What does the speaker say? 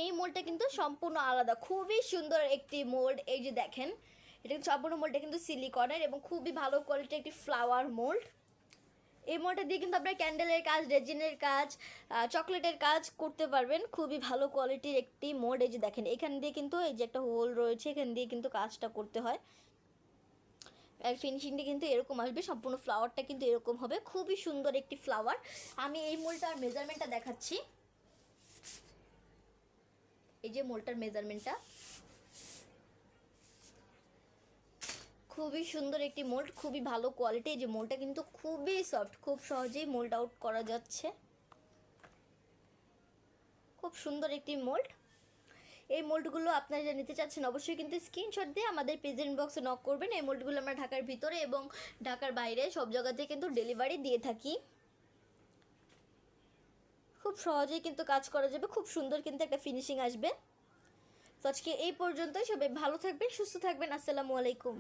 এই মোল্ডটা কিন্তু সম্পূর্ণ আলাদা, খুবই সুন্দর একটি মোল্ড। এই যে দেখেন, এটা কিন্তু সম্পূর্ণ মোল্ডটা কিন্তু সিলিকনের এবং খুবই ভালো কোয়ালিটির একটি ফ্লাওয়ার মোল্ড। এই মোল্ডটা দিয়ে কিন্তু আপনার ক্যান্ডেলের কাজ, রেজিনের কাজ, চকলেটের কাজ করতে পারবেন। খুবই ভালো কোয়ালিটির একটি মোল্ড। এই যে দেখেন, এখান দিয়ে কিন্তু এই যে একটা হোল রয়েছে, এখান দিয়ে কিন্তু কাজটা করতে হয়। আর ফিনিশিংটা কিন্তু এরকম আসবে, সম্পূর্ণ ফ্লাওয়ারটা কিন্তু এরকম হবে, খুবই সুন্দর একটি ফ্লাওয়ার। আমি এই মোল্ডটার মেজারমেন্টটা দেখাচ্ছি। এই যে মোল্ডটার মেজারমেন্টটা, খুবই সুন্দর একটি মোল্ড, খুবই ভালো কোয়ালিটি। এই যে মোল্ডটা কিন্তু খুবই সফট, খুব সহজেই মোল্ড আউট করা যাচ্ছে। খুব সুন্দর একটি মোল্ড। এই মোল্ডগুলো আপনারা যারা নিতে চাচ্ছেন অবশ্যই কিন্তু স্ক্রিনশট দিয়ে আমাদের প্রেজেন্ট বক্সে নক করবেন। এই মোল্ডগুলো আমরা ঢাকার ভিতরে এবং ঢাকার বাইরে সব জায়গাতে কিন্তু ডেলিভারি দিয়ে থাকি। খুব সহজেই কিন্তু কাজ করা যাবে, খুব সুন্দর কিন্তু একটা ফিনিশিং আসবে। তো আজকে এই পর্যন্তই, সবাই ভালো থাকবেন, সুস্থ থাকবেন। আসসালামু আলাইকুম।